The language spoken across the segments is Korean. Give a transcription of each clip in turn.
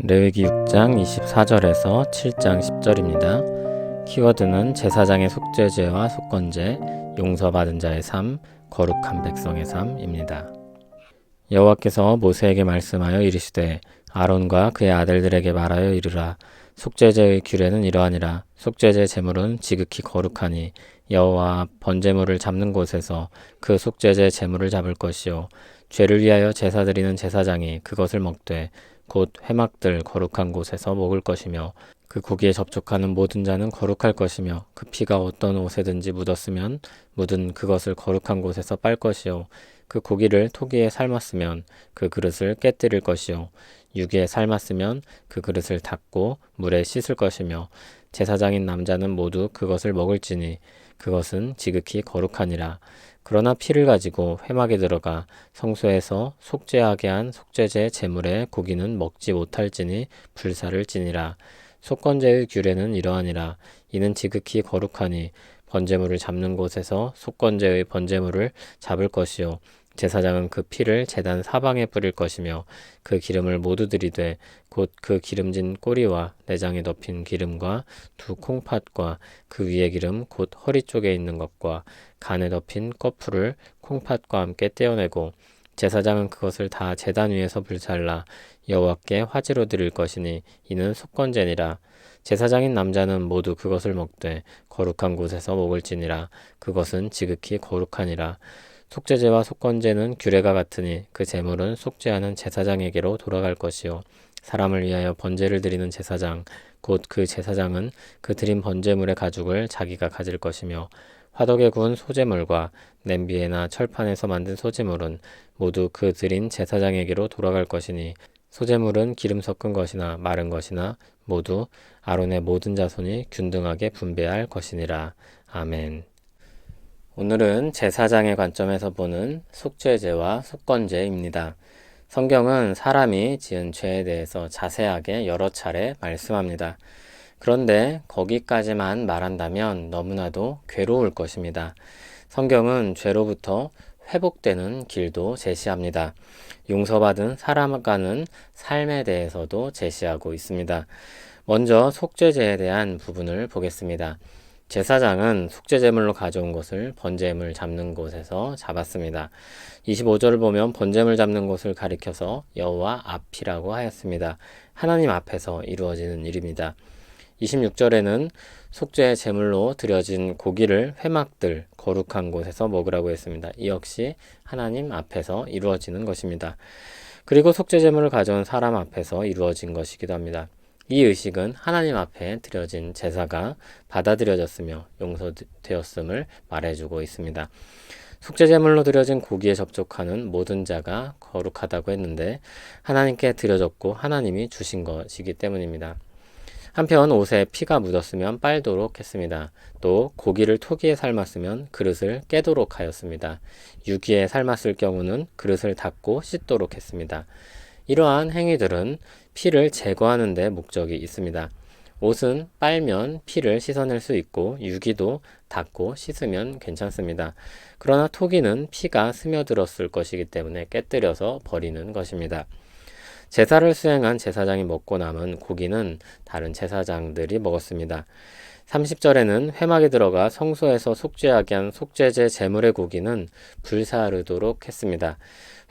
레위기 6장 24절에서 7장 10절입니다. 키워드는 제사장의 속죄제와 속건제, 용서받은 자의 삶, 거룩한 백성의 삶입니다. 여호와께서 모세에게 말씀하여 이르시되 아론과 그의 아들들에게 말하여 이르라. 속죄제의 규례는 이러하니라. 속죄제 제물은 지극히 거룩하니 여호와 앞 번제물을 잡는 곳에서 그 속죄제 제물을 잡을 것이요 죄를 위하여 제사 드리는 제사장이 그것을 먹되 곧 회막들 거룩한 곳에서 먹을 것이며 그 고기에 접촉하는 모든 자는 거룩할 것이며 그 피가 어떤 옷에든지 묻었으면 묻은 그것을 거룩한 곳에서 빨 것이요 그 고기를 토기에 삶았으면 그 그릇을 깨뜨릴 것이요 유기에 삶았으면 그 그릇을 닦고 물에 씻을 것이며 제사장인 남자는 모두 그것을 먹을지니 그것은 지극히 거룩하니라. 그러나 피를 가지고 회막에 들어가 성소에서 속죄하게 한 속죄제 제물의 고기는 먹지 못할지니 불사를 지니라. 속건제의 규례는 이러하니라. 이는 지극히 거룩하니 번제물을 잡는 곳에서 속건제의 번제물을 잡을 것이요 제사장은 그 피를 제단 사방에 뿌릴 것이며 그 기름을 모두 들이되 곧 그 기름진 꼬리와 내장에 덮인 기름과 두 콩팥과 그 위에 기름 곧 허리 쪽에 있는 것과 간에 덮인 꺼풀을 콩팥과 함께 떼어내고 제사장은 그것을 다 제단 위에서 불살라 여호와께 화제로 드릴 것이니 이는 속건제니라. 제사장인 남자는 모두 그것을 먹되 거룩한 곳에서 먹을지니라. 그것은 지극히 거룩하니라. 속죄제와 속건제는 규례가 같으니 그 제물은 속죄하는 제사장에게로 돌아갈 것이요 사람을 위하여 번제를 드리는 제사장 곧 그 제사장은 그 드린 번제물의 가죽을 자기가 가질 것이며 화덕에 구운 소제물과 냄비에나 철판에서 만든 소제물은 모두 그 드린 제사장에게로 돌아갈 것이니 소제물은 기름 섞은 것이나 마른 것이나 모두 아론의 모든 자손이 균등하게 분배할 것이니라. 아멘. 오늘은 제사장의 관점에서 보는 속죄제와 속건제입니다. 성경은 사람이 지은 죄에 대해서 자세하게 여러 차례 말씀합니다. 그런데 거기까지만 말한다면 너무나도 괴로울 것입니다. 성경은 죄로부터 회복되는 길도 제시합니다. 용서받은 살아가는 삶에 대해서도 제시하고 있습니다. 먼저 속죄제에 대한 부분을 보겠습니다. 제사장은 속죄제물로 가져온 것을 번제물 잡는 곳에서 잡았습니다. 25절을 보면 번제물 잡는 곳을 가리켜서 여호와 앞이라고 하였습니다. 하나님 앞에서 이루어지는 일입니다. 26절에는 속죄 제물로 드려진 고기를 회막들 거룩한 곳에서 먹으라고 했습니다. 이 역시 하나님 앞에서 이루어지는 것입니다. 그리고 속죄 제물을 가져온 사람 앞에서 이루어진 것이기도 합니다. 이 의식은 하나님 앞에 드려진 제사가 받아들여졌으며 용서되었음을 말해주고 있습니다. 속죄제물로 드려진 고기에 접촉하는 모든 자가 거룩하다고 했는데 하나님께 드려졌고 하나님이 주신 것이기 때문입니다. 한편 옷에 피가 묻었으면 빨도록 했습니다. 또 고기를 토기에 삶았으면 그릇을 깨도록 하였습니다. 유기에 삶았을 경우는 그릇을 닦고 씻도록 했습니다. 이러한 행위들은 피를 제거하는 데 목적이 있습니다. 옷은 빨면 피를 씻어낼 수 있고 유기도 닦고 씻으면 괜찮습니다. 그러나 토기는 피가 스며들었을 것이기 때문에 깨뜨려서 버리는 것입니다. 제사를 수행한 제사장이 먹고 남은 고기는 다른 제사장들이 먹었습니다. 30절에는 회막에 들어가 성소에서 속죄하게 한 속죄제 제물의 고기는 불사르도록 했습니다.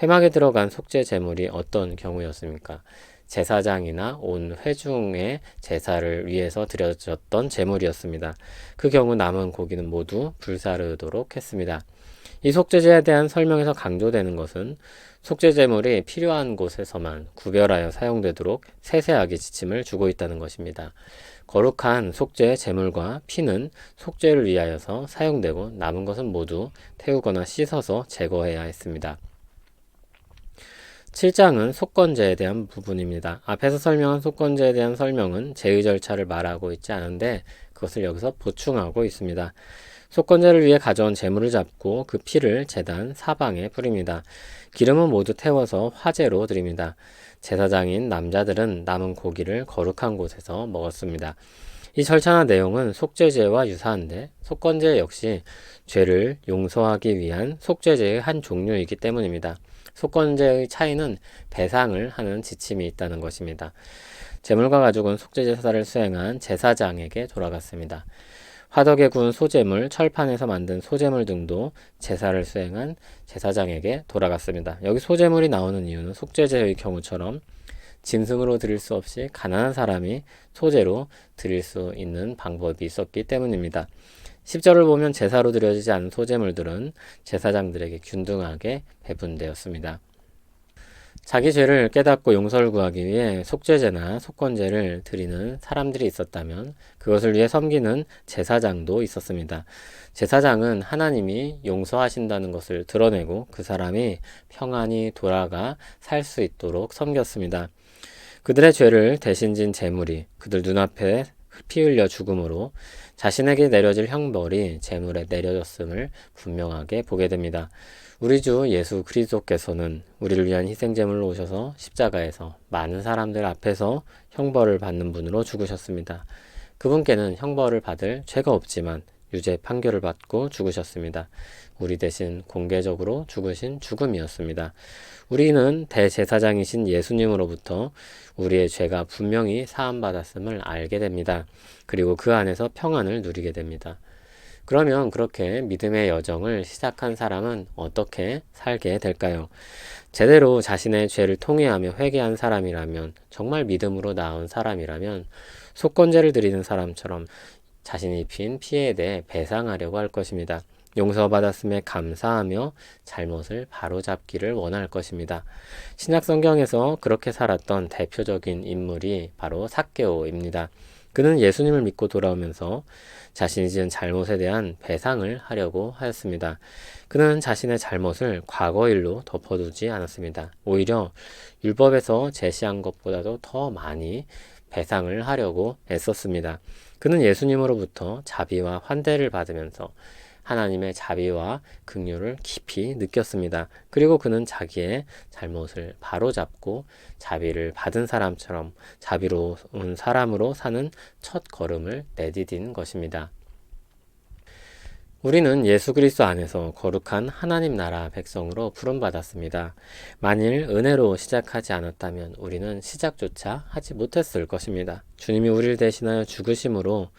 회막에 들어간 속죄 제물이 어떤 경우였습니까? 제사장이나 온 회중의 제사를 위해서 드려졌던 제물이었습니다. 그 경우 남은 고기는 모두 불사르도록 했습니다. 이 속죄제에 대한 설명에서 강조되는 것은 속죄제물이 필요한 곳에서만 구별하여 사용되도록 세세하게 지침을 주고 있다는 것입니다. 거룩한 속죄 제물과 피는 속죄를 위하여서 사용되고 남은 것은 모두 태우거나 씻어서 제거해야 했습니다. 7장은 속건제에 대한 부분입니다. 앞에서 설명한 속건제에 대한 설명은 제의 절차를 말하고 있지 않은데 그것을 여기서 보충하고 있습니다. 속건제를 위해 가져온 제물을 잡고 그 피를 제단 사방에 뿌립니다. 기름은 모두 태워서 화제로 드립니다. 제사장인 남자들은 남은 고기를 거룩한 곳에서 먹었습니다. 이 절차나 내용은 속죄제와 유사한데 속건제 역시 죄를 용서하기 위한 속죄제의 한 종류이기 때문입니다. 속건제의 차이는 배상을 하는 지침이 있다는 것입니다. 제물과 가죽은 속죄제사를 수행한 제사장에게 돌아갔습니다. 화덕에 구운 소제물, 철판에서 만든 소제물 등도 제사를 수행한 제사장에게 돌아갔습니다. 여기 소제물이 나오는 이유는 속죄제의 경우처럼 짐승으로 드릴 수 없이 가난한 사람이 소제로 드릴 수 있는 방법이 있었기 때문입니다. 10절을 보면 제사로 드려지지 않은 소제물들은 제사장들에게 균등하게 배분되었습니다. 자기 죄를 깨닫고 용서를 구하기 위해 속죄제나 속건제를 드리는 사람들이 있었다면 그것을 위해 섬기는 제사장도 있었습니다. 제사장은 하나님이 용서하신다는 것을 드러내고 그 사람이 평안히 돌아가 살 수 있도록 섬겼습니다. 그들의 죄를 대신 진 제물이 그들 눈앞에 피 흘려 죽음으로 자신에게 내려질 형벌이 제물에 내려졌음을 분명하게 보게 됩니다. 우리 주 예수 그리스도께서는 우리를 위한 희생제물로 오셔서 십자가에서 많은 사람들 앞에서 형벌을 받는 분으로 죽으셨습니다. 그분께는 형벌을 받을 죄가 없지만 유죄 판결을 받고 죽으셨습니다. 우리 대신 공개적으로 죽으신 죽음이었습니다. 우리는 대제사장이신 예수님으로부터 우리의 죄가 분명히 사함받았음을 알게 됩니다. 그리고 그 안에서 평안을 누리게 됩니다. 그러면 그렇게 믿음의 여정을 시작한 사람은 어떻게 살게 될까요? 제대로 자신의 죄를 통회하며 회개한 사람이라면, 정말 믿음으로 나온 사람이라면 속건제를 드리는 사람처럼 자신이 입힌 피해에 대해 배상하려고 할 것입니다. 용서받았음에 감사하며 잘못을 바로잡기를 원할 것입니다. 신약 성경에서 그렇게 살았던 대표적인 인물이 바로 삭개오입니다. 그는 예수님을 믿고 돌아오면서 자신이 지은 잘못에 대한 배상을 하려고 하였습니다. 그는 자신의 잘못을 과거 일로 덮어두지 않았습니다. 오히려 율법에서 제시한 것보다도 더 많이 배상을 하려고 애썼습니다. 그는 예수님으로부터 자비와 환대를 받으면서 하나님의 자비와 긍휼을 깊이 느꼈습니다. 그리고 그는 자기의 잘못을 바로잡고 자비를 받은 사람처럼 자비로운 사람으로 사는 첫 걸음을 내디딘 것입니다. 우리는 예수 그리스도 안에서 거룩한 하나님 나라 백성으로 부름받았습니다. 만일 은혜로 시작하지 않았다면 우리는 시작조차 하지 못했을 것입니다. 주님이 우리를 대신하여 죽으심으로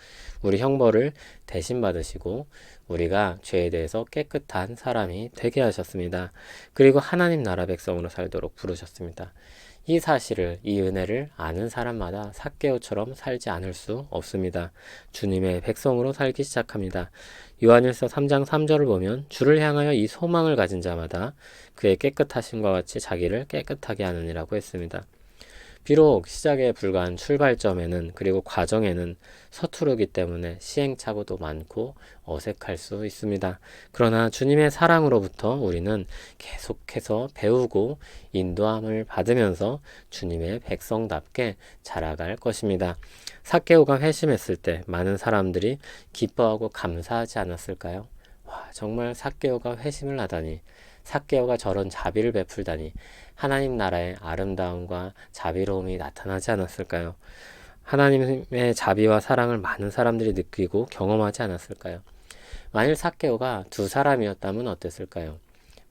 우리 형벌을 대신 받으시고 우리가 죄에 대해서 깨끗한 사람이 되게 하셨습니다. 그리고 하나님 나라 백성으로 살도록 부르셨습니다. 이 사실을, 이 은혜를 아는 사람마다 삭개오처럼 살지 않을 수 없습니다. 주님의 백성으로 살기 시작합니다. 요한일서 3장 3절을 보면 주를 향하여 이 소망을 가진 자마다 그의 깨끗하심과 같이 자기를 깨끗하게 하느니라고 했습니다. 비록 시작에 불과한 출발점에는, 그리고 과정에는 서투르기 때문에 시행착오도 많고 어색할 수 있습니다. 그러나 주님의 사랑으로부터 우리는 계속해서 배우고 인도함을 받으면서 주님의 백성답게 자라갈 것입니다. 삭개오가 회심했을 때 많은 사람들이 기뻐하고 감사하지 않았을까요? 와, 정말 삭개오가 회심을 하다니, 삭개오가 저런 자비를 베풀다니, 하나님 나라의 아름다움과 자비로움이 나타나지 않았을까요? 하나님의 자비와 사랑을 많은 사람들이 느끼고 경험하지 않았을까요? 만일 삭개오가 두 사람이었다면 어땠을까요?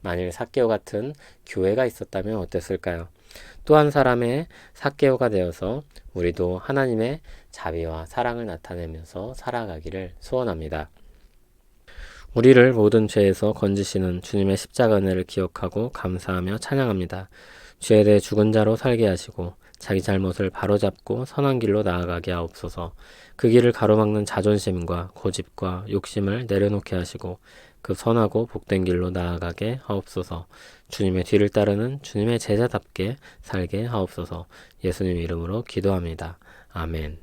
만일 삭개오 같은 교회가 있었다면 어땠을까요? 또 한 사람의 삭개오가 되어서 우리도 하나님의 자비와 사랑을 나타내면서 살아가기를 소원합니다. 우리를 모든 죄에서 건지시는 주님의 십자가 은혜를 기억하고 감사하며 찬양합니다. 죄에 대해 죽은 자로 살게 하시고 자기 잘못을 바로잡고 선한 길로 나아가게 하옵소서. 그 길을 가로막는 자존심과 고집과 욕심을 내려놓게 하시고 그 선하고 복된 길로 나아가게 하옵소서. 주님의 뒤를 따르는 주님의 제자답게 살게 하옵소서. 예수님 이름으로 기도합니다. 아멘.